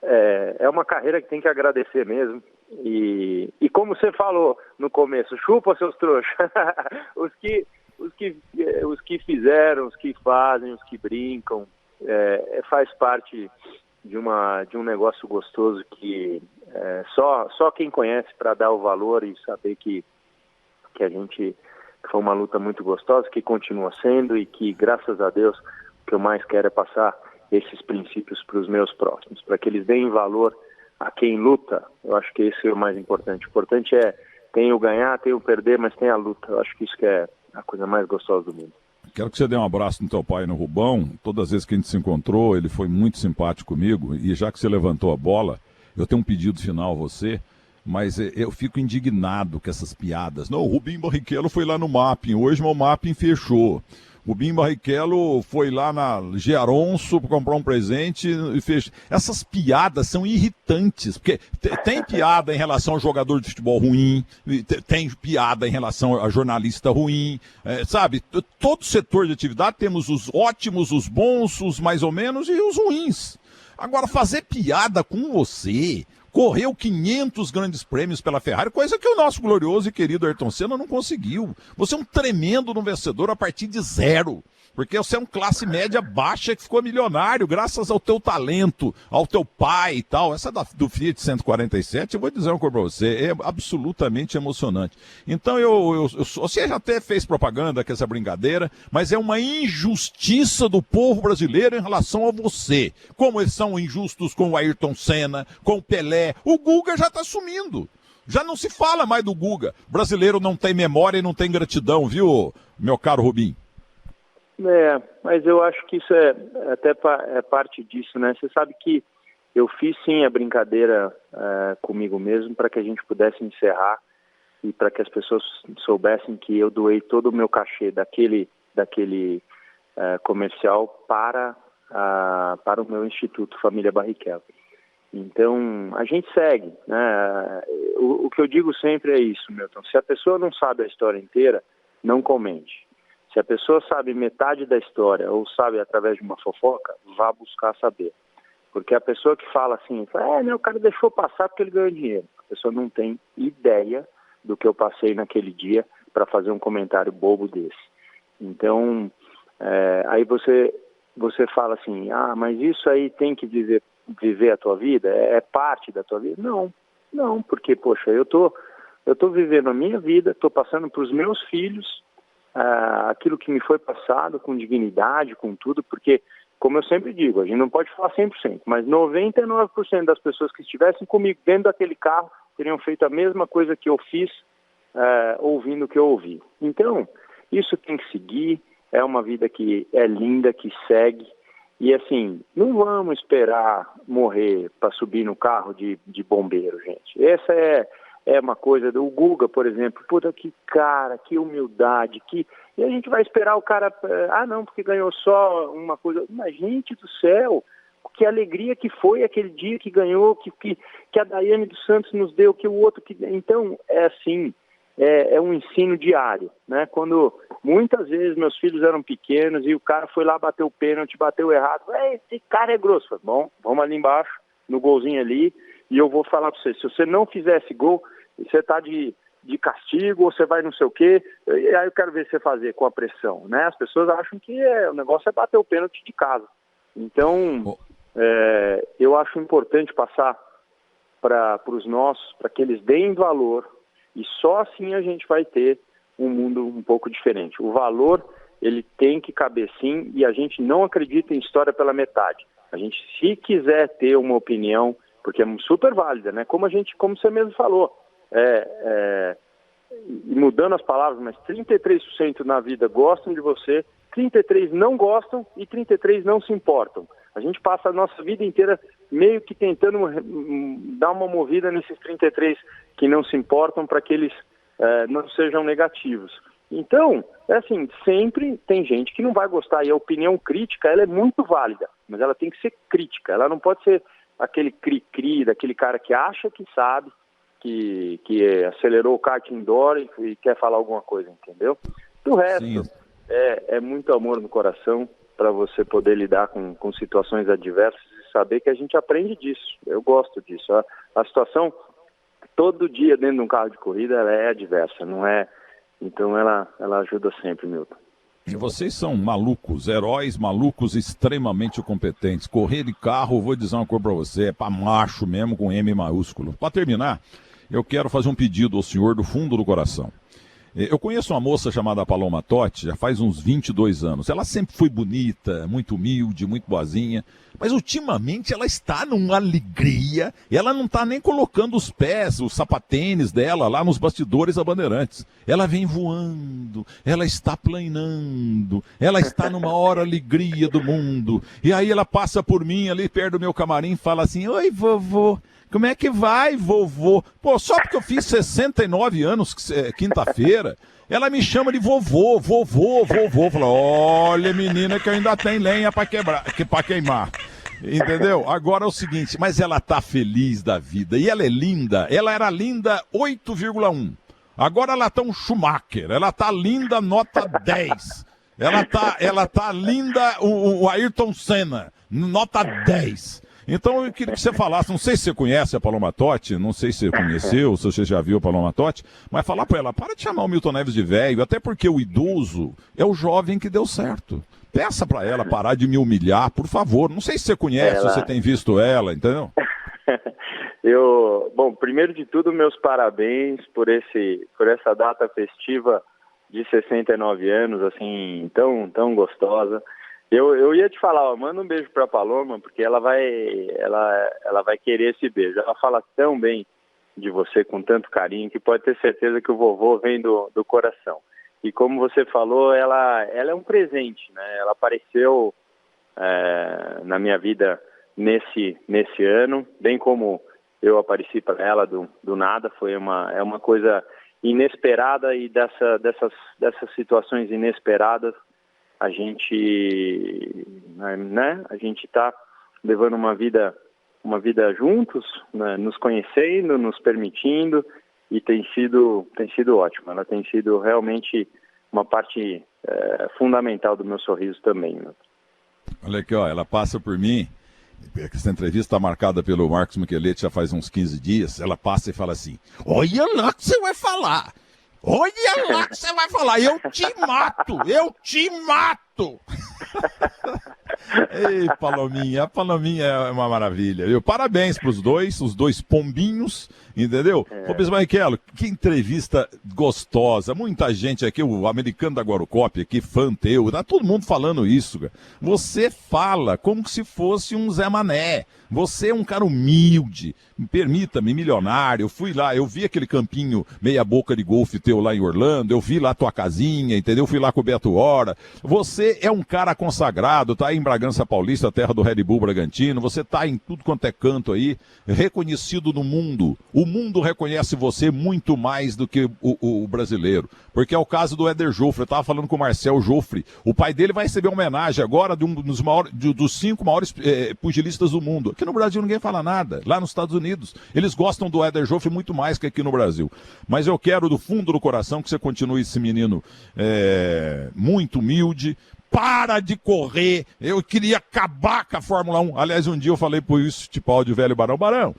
é uma carreira que tem que agradecer mesmo. E como você falou no começo, chupa seus trouxas. os que fizeram, os que fazem, os que brincam, faz parte de um negócio gostoso que só quem conhece para dar o valor e saber que foi uma luta muito gostosa, que continua sendo, e que, graças a Deus, o que eu mais quero é passar esses princípios para os meus próximos, para que eles deem valor a quem luta. Eu acho que esse é o mais importante. O importante tem o ganhar, tem o perder, mas tem a luta. Eu acho que isso que é a coisa mais gostosa do mundo. Quero que você dê um abraço no teu pai, no Rubão. Todas as vezes que a gente se encontrou, ele foi muito simpático comigo. E já que você levantou a bola, eu tenho um pedido final a você, mas eu fico indignado com essas piadas. Não, o Rubinho Barrichello foi lá no Mapping, hoje o Mapping fechou. O Rubinho Barrichello foi lá na Gearonso para comprar um presente e fez. Essas piadas são irritantes, porque tem piada em relação ao jogador de futebol ruim, tem piada em relação a jornalista ruim, sabe? Todo setor de atividade temos os ótimos, os bons, os mais ou menos e os ruins. Agora, fazer piada com você... Correu 500 grandes prêmios pela Ferrari, coisa que o nosso glorioso e querido Ayrton Senna não conseguiu. Você é um tremendo vencedor a partir de zero, porque você é um classe média baixa que ficou milionário graças ao teu talento, ao teu pai e tal. Essa do Fiat 147, eu vou dizer uma coisa pra você, é absolutamente emocionante. Então, você já até fez propaganda com essa brincadeira, mas é uma injustiça do povo brasileiro em relação a você. Como eles são injustos com o Ayrton Senna, com o Pelé. O Guga já tá sumindo. Já não se fala mais do Guga. O brasileiro não tem memória e não tem gratidão, viu, meu caro Rubinho? Mas eu acho que isso até parte disso, né? Você sabe que eu fiz sim a brincadeira comigo mesmo para que a gente pudesse encerrar e para que as pessoas soubessem que eu doei todo o meu cachê daquele comercial para o meu Instituto Família Barrichello. Então, a gente segue, né? O que eu digo sempre é isso, Milton. Se a pessoa não sabe a história inteira, não comente. Se a pessoa sabe metade da história ou sabe através de uma fofoca, vá buscar saber. Porque a pessoa que fala assim, o cara deixou passar porque ele ganhou dinheiro. A pessoa não tem ideia do que eu passei naquele dia para fazer um comentário bobo desse. Então, aí você fala assim, mas isso aí tem que viver a tua vida? É parte da tua vida? Não, porque, poxa, eu tô eu estou vivendo a minha vida, estou passando para os meus filhos aquilo que me foi passado com dignidade, com tudo, porque, como eu sempre digo, a gente não pode falar 100%, mas 99% das pessoas que estivessem comigo dentro daquele carro teriam feito a mesma coisa que eu fiz ouvindo o que eu ouvi. Então, isso tem que seguir, é uma vida que é linda, que segue, e assim, não vamos esperar morrer para subir no carro de bombeiro, gente. Essa é uma coisa do Guga, por exemplo. Puta, que cara, que humildade, E a gente vai esperar o cara... não, porque ganhou só uma coisa... Mas, gente do céu, que alegria que foi aquele dia que ganhou, que a Daiane dos Santos nos deu, que o outro... Então, é assim, é um ensino diário, né? Quando muitas vezes meus filhos eram pequenos e o cara foi lá, bateu o pênalti, bateu errado. Esse cara é grosso. Falei, bom, vamos ali embaixo, no golzinho ali, e eu vou falar para você, se você não fizer esse gol... Você está de castigo, ou você vai não sei o quê, e aí eu quero ver você fazer com a pressão, né? As pessoas acham que o negócio é bater o pênalti de casa. Então, eu acho importante passar para os nossos, para que eles deem valor, e só assim a gente vai ter um mundo um pouco diferente. O valor, ele tem que caber sim, e a gente não acredita em história pela metade. A gente, se quiser ter uma opinião, porque é super válida, né? Como você mesmo falou, mudando as palavras, mas 33% na vida gostam de você, 33% não gostam e 33% não se importam. A gente passa a nossa vida inteira meio que tentando dar uma movida nesses 33% que não se importam para que eles não sejam negativos. Então, assim, sempre tem gente que não vai gostar, e a opinião crítica, ela é muito válida, mas ela tem que ser crítica, ela não pode ser aquele cri-cri, daquele cara que acha que sabe, que acelerou o kart indoor e quer falar alguma coisa, entendeu? Do resto, é muito amor no coração para você poder lidar com situações adversas e saber que a gente aprende disso. Eu gosto disso. A situação, todo dia dentro de um carro de corrida, ela é adversa, não é? Então ela ajuda sempre, Milton. E vocês são malucos, heróis malucos extremamente competentes. Correr de carro, vou dizer uma coisa para você, é para macho mesmo, com M maiúsculo. Para terminar, eu quero fazer um pedido ao senhor do fundo do coração. Eu conheço uma moça chamada Paloma Totti, já faz uns 22 anos. Ela sempre foi bonita, muito humilde, muito boazinha. Mas ultimamente ela está numa alegria. Ela não está nem colocando os pés, os sapatênis dela lá nos bastidores da Bandeirantes. Ela vem voando, ela está planando, ela está numa hora alegria do mundo. E aí ela passa por mim ali perto do meu camarim e fala assim, oi vovô. Como é que vai, vovô? Pô, só porque eu fiz 69 anos, quinta-feira, ela me chama de vovô. Fala, olha, menina, que eu ainda tenho lenha pra queimar. Entendeu? Agora é o seguinte, mas ela tá feliz da vida. E ela é linda. Ela era linda 8,1. Agora ela tá um Schumacher. Ela tá linda nota 10. Ela tá linda o Ayrton Senna, nota 10. Então eu queria que você falasse, não sei se você conhece a Paloma Totti, não sei se você conheceu, se você já viu a Paloma Totti, mas falar para ela, para de chamar o Milton Neves de velho, até porque o idoso é o jovem que deu certo. Peça para ela parar de me humilhar, por favor. Não sei se você conhece, se você tem visto ela, entendeu? Bom, primeiro de tudo, meus parabéns por essa data festiva de 69 anos, assim, tão gostosa. Eu ia te falar, manda um beijo pra Paloma, porque ela vai querer esse beijo. Ela fala tão bem de você, com tanto carinho, que pode ter certeza que o vovô vem do coração. E como você falou, ela é um presente, né? Ela apareceu na minha vida nesse ano, bem como eu apareci para ela do nada. É uma coisa inesperada, e dessas situações inesperadas, a gente está levando uma vida juntos, né, nos conhecendo, nos permitindo, e tem sido ótimo. Ela tem sido realmente uma parte fundamental do meu sorriso também. Né? Olha aqui, ó, ela passa por mim, essa entrevista está marcada pelo Marcos Micheletti já faz uns 15 dias, ela passa e fala assim, olha lá que você vai falar! Olha lá que você vai falar, eu te mato! Ei, Palominha, a Palominha é uma maravilha, viu? Parabéns pros dois, os dois pombinhos, entendeu? Ô, Bismarchello, que entrevista gostosa, muita gente aqui, o americano da Guarocópia aqui, fã teu, tá todo mundo falando isso, cara. Você fala como se fosse um Zé Mané, você é um cara humilde, permita-me, milionário, eu fui lá, eu vi aquele campinho meia boca de golfe teu lá em Orlando, eu vi lá tua casinha, entendeu? Fui lá com o Beto Hora, você é um cara consagrado, tá aí em Bragança Paulista, terra do Red Bull Bragantino, você tá em tudo quanto é canto aí, reconhecido no mundo, o mundo reconhece você muito mais do que o brasileiro, porque é o caso do Éder Joffre, eu tava falando com o Marcel Joffre, o pai dele vai receber uma homenagem agora de um dos maiores, dos 5 maiores pugilistas do mundo. Aqui no Brasil ninguém fala nada, lá nos Estados Unidos, eles gostam do Éder Joffre muito mais que aqui no Brasil, mas eu quero do fundo do coração que você continue esse menino muito humilde. Para de correr, eu queria acabar com a Fórmula 1. Aliás, um dia eu falei por isso, tipo, áudio velho Barão,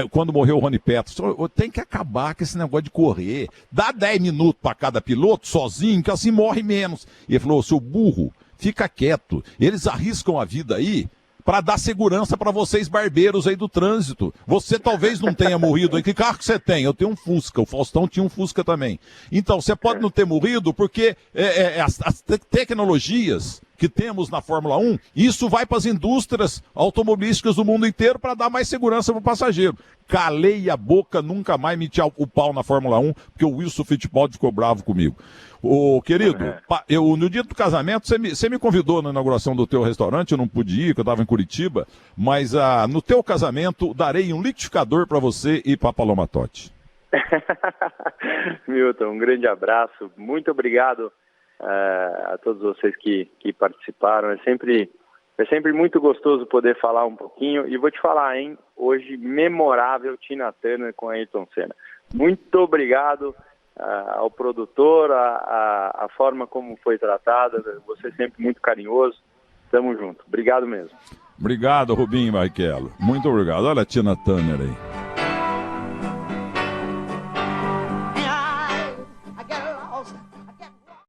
quando morreu o Rony Peterson, tem que acabar com esse negócio de correr. Dá 10 minutos para cada piloto, sozinho, que assim morre menos. E ele falou, seu burro, fica quieto. Eles arriscam a vida aí para dar segurança para vocês barbeiros aí do trânsito. Você talvez não tenha morrido aí. Que carro que você tem? Eu tenho um Fusca. O Faustão tinha um Fusca também. Então, você pode não ter morrido porque as tecnologias que temos na Fórmula 1, isso vai para as indústrias automobilísticas do mundo inteiro para dar mais segurança para o passageiro. Calei a boca, nunca mais meti o pau na Fórmula 1, porque o Wilson Fittipaldi ficou bravo comigo. Ô, querido, no dia do casamento, você me convidou na inauguração do teu restaurante, eu não pude ir, que eu estava em Curitiba, mas no teu casamento, darei um liquidificador para você e para Paloma Totti. Milton, um grande abraço, muito obrigado a todos vocês que participaram, é sempre muito gostoso poder falar um pouquinho, e vou te falar, hein, hoje memorável Tina Turner com Ayrton Senna. Muito obrigado ao produtor, a forma como foi tratada, você sempre muito carinhoso, tamo junto, obrigado mesmo. Obrigado, Rubinho Barrichello, muito obrigado, olha a Tina Turner aí. I get lost